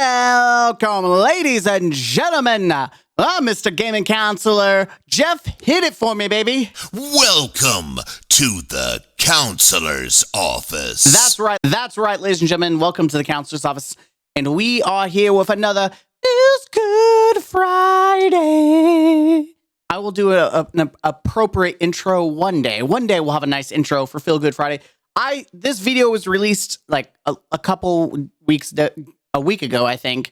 Welcome, ladies and gentlemen. I'm Mr. Gaming Counselor Jeff. Hit it for me, baby. Welcome to the counselor's office. That's right, ladies and gentlemen. Welcome to the counselor's office. And we are here with another Feels Good Friday. I will do an appropriate intro one day. One day we'll have a nice intro for Feel Good Friday. This video was released like a couple weeks, a week ago, I think.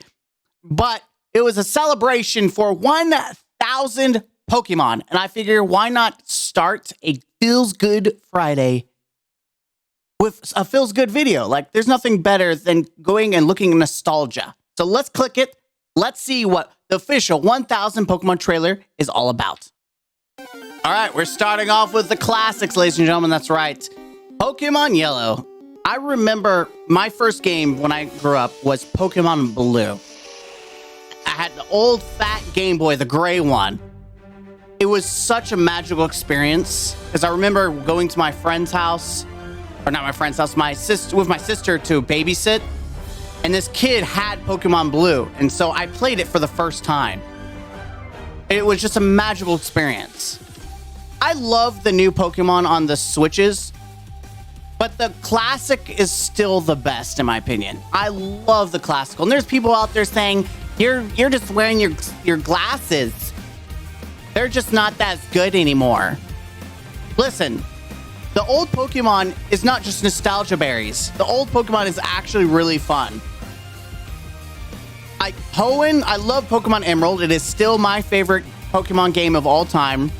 But it was a celebration for 1,000 Pokemon. And I figure, why not start a Feels Good Friday with a Feels Good video? Like, there's nothing better than going and looking at nostalgia. So let's click it. Let's see what the official 1,000 Pokemon trailer is all about. All right, we're starting off with the classics, ladies and gentlemen. That's right. Pokemon Yellow. I remember my first game when I grew up was Pokemon Blue. I had the old fat Game Boy, the gray one. It was such a magical experience because I remember going to my friend's house, or not my friend's house, with my sister to babysit, and this kid had Pokemon Blue, and so I played it for the first time. It was just a magical experience. I love the new Pokemon on the Switches, but the classic is still the best in my opinion. I love the classical, and there's people out there saying you're just wearing your glasses. They're just not that good anymore. Listen, the old Pokemon is not just nostalgia berries. The old Pokemon is actually really fun. I love Pokemon Emerald. It is still my favorite Pokemon game of all time.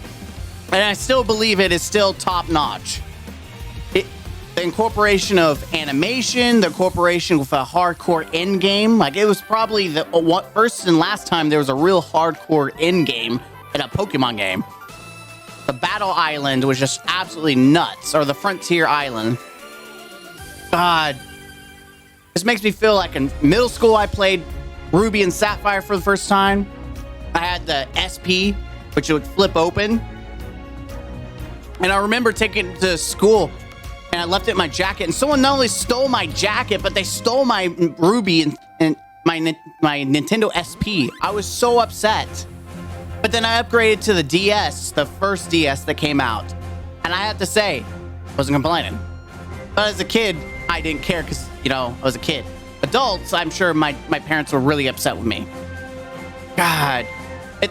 And I still believe it is still top notch. The incorporation of animation, the incorporation with a hardcore end game. Like, it was probably the first and last time there was a real hardcore end game in a Pokemon game. The Battle Island was just absolutely nuts, or the Frontier Island. God, this makes me feel like in middle school I played Ruby and Sapphire for the first time. I had the SP, which would flip open. And I remember taking it to school, and I left it in my jacket, and someone not only stole my jacket, but they stole my Ruby and my Nintendo SP. I was so upset. But then I upgraded to the DS, the first DS that came out. And I have to say, I wasn't complaining. But as a kid, I didn't care because, I was a kid. Adults, I'm sure my parents were really upset with me. God,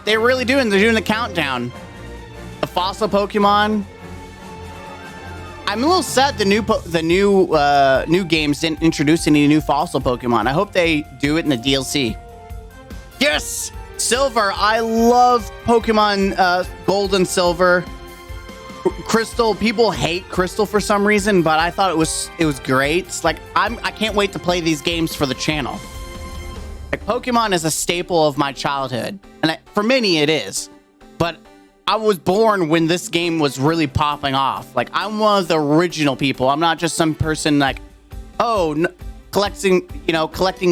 they're really they're doing the countdown. The fossil Pokemon. I'm a little sad the new games didn't introduce any new fossil Pokemon. I hope they do it in the DLC. Yes! Silver. I love Pokemon Gold and Silver. Crystal. People hate Crystal for some reason, but I thought it was great. It's like I can't wait to play these games for the channel. Like, Pokemon is a staple of my childhood, and for many it is. But I was born when this game was really popping off. Like, I'm one of the original people. I'm not just some person like, collecting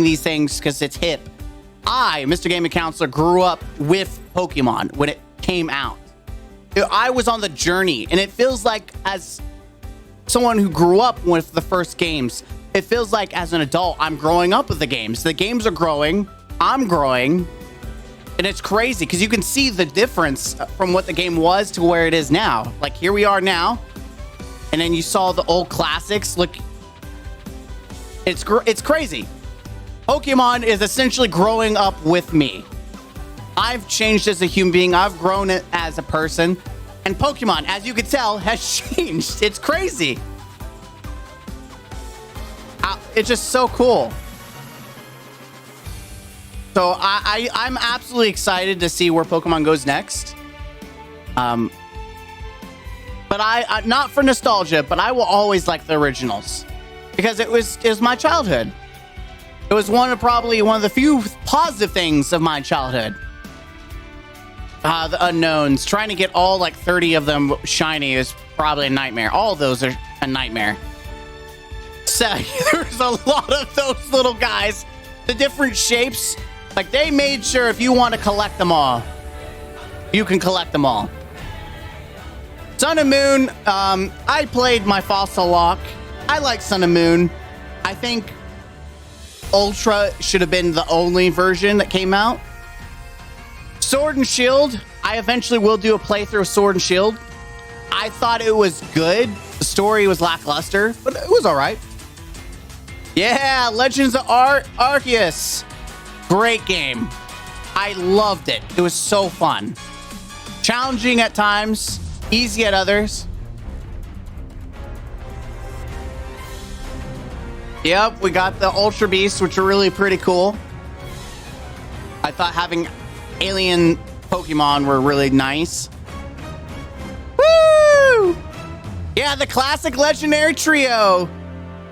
these things because it's hip. I, Mr. Gaming Counselor, grew up with Pokemon when it came out. I was on the journey, and it feels like, as someone who grew up with the first games, it feels like as an adult, I'm growing up with the games. The games are growing, I'm growing, and it's crazy because you can see the difference from what the game was to where it is now. Like, here we are now, and then you saw the old classics. Look, it's crazy. Pokemon is essentially growing up with me. I've changed as a human being. I've grown as a person. And Pokemon, as you can tell, has changed. It's crazy. It's just so cool. So I'm absolutely excited to see where Pokemon goes next. But I not for nostalgia, but I will always like the originals because it was my childhood. It was probably one of the few positive things of my childhood. The unknowns. Trying to get all 30 of them shiny is probably a nightmare. All of those are a nightmare. So there's a lot of those little guys. The different shapes. Like, they made sure if you want to collect them all, you can collect them all. Sun and Moon. I played my Fossil Lock. I like Sun and Moon. I think Ultra should have been the only version that came out. Sword and Shield, I eventually will do a playthrough of Sword and Shield. I thought it was good. The story was lackluster, but it was all right. Yeah, Legends of Arceus. Great game. I loved it. It was so fun. Challenging at times, easy at others. Yep, we got the Ultra Beasts, which are really pretty cool. I thought having alien Pokemon were really nice. Woo! Yeah, the classic legendary trio.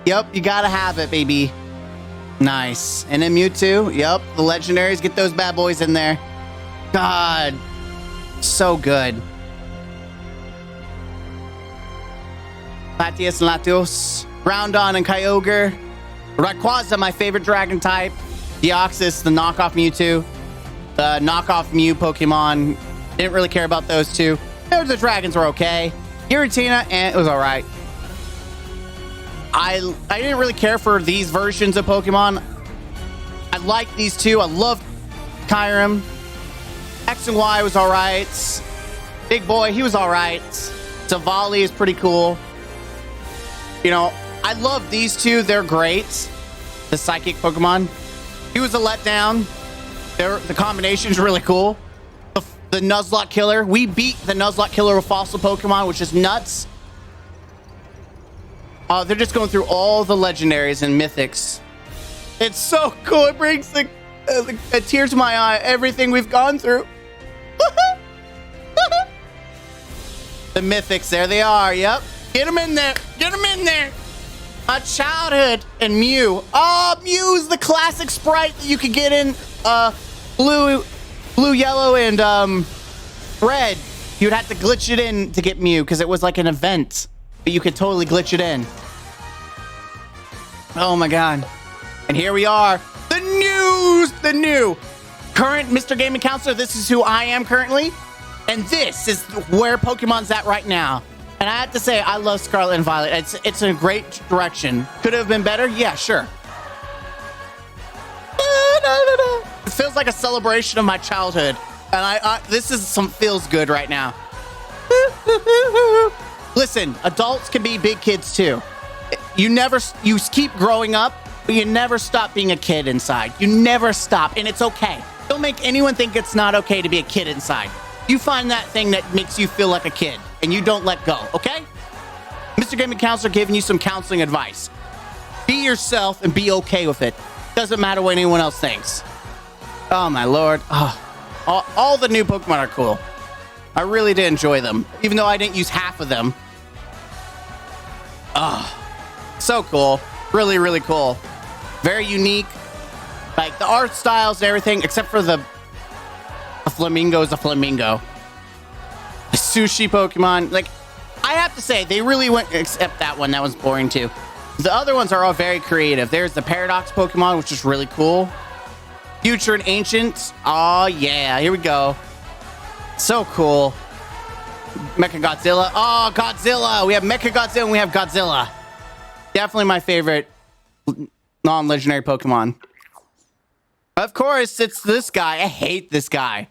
Yep, you gotta have it, baby. Nice. And then Mewtwo. Yep, the legendaries. Get those bad boys in there. God. So good. Latias and Latios. Groudon and Kyogre. Rayquaza, my favorite dragon type. Deoxys, the knockoff Mewtwo. The knockoff Mew Pokemon. Didn't really care about those two. The dragons were okay. Giratina, and it was alright. I didn't really care for these versions of Pokemon. I like these two. I love Kyurem. X and Y was alright. Big Boy, he was alright. Savali is pretty cool. You know, I love these two. They're great. The Psychic Pokemon. He was a letdown. The combination's really cool. The Nuzlocke Killer. We beat the Nuzlocke Killer with Fossil Pokemon, which is nuts. They're just going through all the legendaries and mythics. It's so cool. It brings a tear to my eye. Everything we've gone through. The mythics, there they are. Yep. Get them in there. Get them in there. My childhood and Mew. Oh, Mew's the classic sprite that you could get in blue, yellow, and red. You'd have to glitch it in to get Mew because it was like an event, but you could totally glitch it in. Oh my god. And here we are. The new current Mr. Gaming Counselor. This is who I am currently. And this is where Pokemon's at right now. And I have to say, I love Scarlet and Violet. It's in a great direction. Could it have been better? Yeah, sure. It feels like a celebration of my childhood. And this is feels good right now. Listen, adults can be big kids too. You keep growing up, but you never stop being a kid inside. You never stop, and it's okay. Don't make anyone think it's not okay to be a kid inside. You find that thing that makes you feel like a kid, and you don't let go, okay? Mr. Gaming Counselor giving you some counseling advice. Be yourself and be okay with it. Doesn't matter what anyone else thinks. Oh, my lord. Oh, all the new Pokemon are cool. I really did enjoy them, even though I didn't use half of them. Oh, so cool. Really, really cool. Very unique. Like, the art styles and everything, except for a flamingo is a flamingo. A sushi Pokemon. Like, I have to say, they really went, except that one. That was boring, too. The other ones are all very creative. There's the Paradox Pokemon, which is really cool. Future and Ancient. Oh, yeah. Here we go. So cool. Mechagodzilla. Oh, Godzilla. We have Mechagodzilla and we have Godzilla. Definitely my favorite non-legendary Pokemon. Of course, it's this guy. I hate this guy.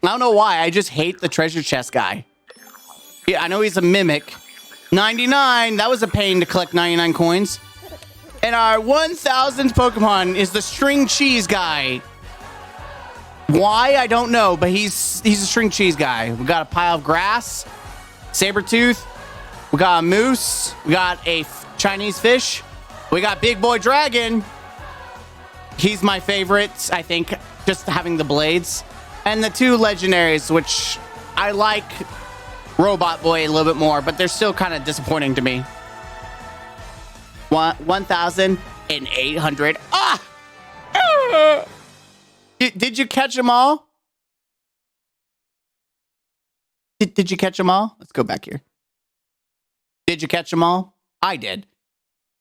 I don't know why. I just hate the treasure chest guy. Yeah, I know he's a mimic. 99. That was a pain to collect 99 coins. And our 1000th Pokemon is the string cheese guy. Why? I don't know, but he's a string cheese guy. We got a pile of grass, Sabertooth. We got a moose. We got a Chinese fish. We got Big Boy Dragon. He's my favorite, I think, just having the blades. And the two legendaries, which I like Robot Boy a little bit more, but they're still kind of disappointing to me. 1,800. Ah! Did you catch them all? Did you catch them all? Let's go back here. Did you catch them all? I did.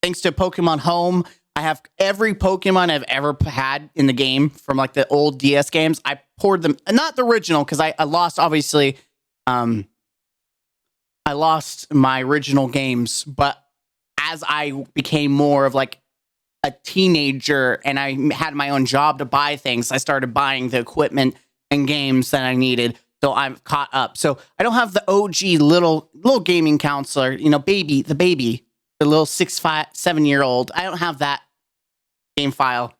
Thanks to Pokemon Home, I have every Pokemon I've ever had in the game from like the old DS games. I poured them, not the original, because I lost, obviously. I lost my original games, but as I became more of like a teenager and I had my own job to buy things, I started buying the equipment and games that I needed. So I'm caught up. So I don't have the OG little gaming counselor, the baby, the little 7-year-old. I don't have that game file.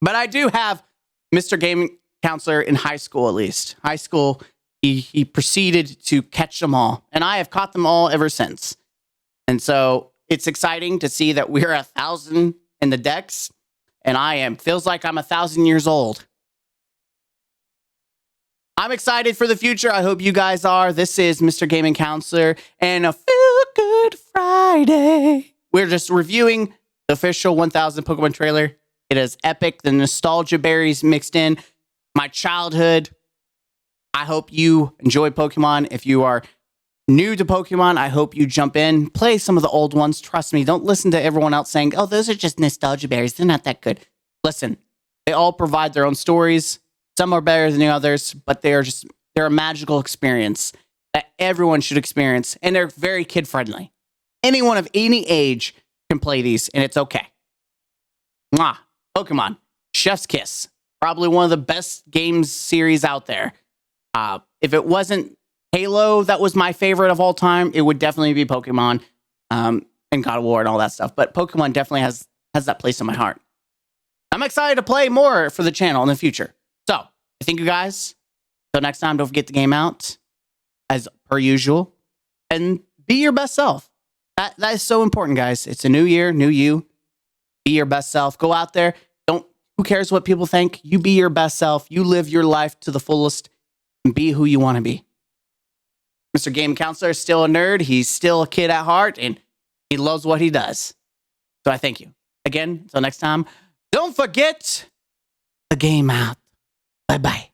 But I do have Mr. Gaming Counselor in high school, at least. High school, he proceeded to catch them all. And I have caught them all ever since. And so it's exciting to see that we're 1,000 in the decks. And feels like I'm 1,000 years old. I'm excited for the future. I hope you guys are. This is Mr. Gaming Counselor and a Feel Good Friday. We're just reviewing the official 1,000 Pokemon trailer. It is epic. The nostalgia berries mixed in. My childhood. I hope you enjoy Pokemon. If you are new to Pokemon, I hope you jump in. Play some of the old ones. Trust me. Don't listen to everyone else saying, oh, those are just nostalgia berries. They're not that good. Listen, they all provide their own stories. Some are better than the others, but they're a magical experience that everyone should experience. And they're very kid-friendly. Anyone of any age can play these, and it's okay. Mwah. Pokemon. Chef's Kiss. Probably one of the best games series out there. If it wasn't Halo that was my favorite of all time, it would definitely be Pokemon and God of War and all that stuff. But Pokemon definitely has that place in my heart. I'm excited to play more for the channel in the future. So, thank you guys. Until next time, don't forget the game out, as per usual, and be your best self. That is so important, guys. It's a new year, new you. Be your best self. Go out there. Who cares what people think? You be your best self. You live your life to the fullest and be who you want to be. Mr. Game Counselor is still a nerd. He's still a kid at heart, and he loves what he does. So I thank you. Again, until next time, don't forget the game out. Bye-bye.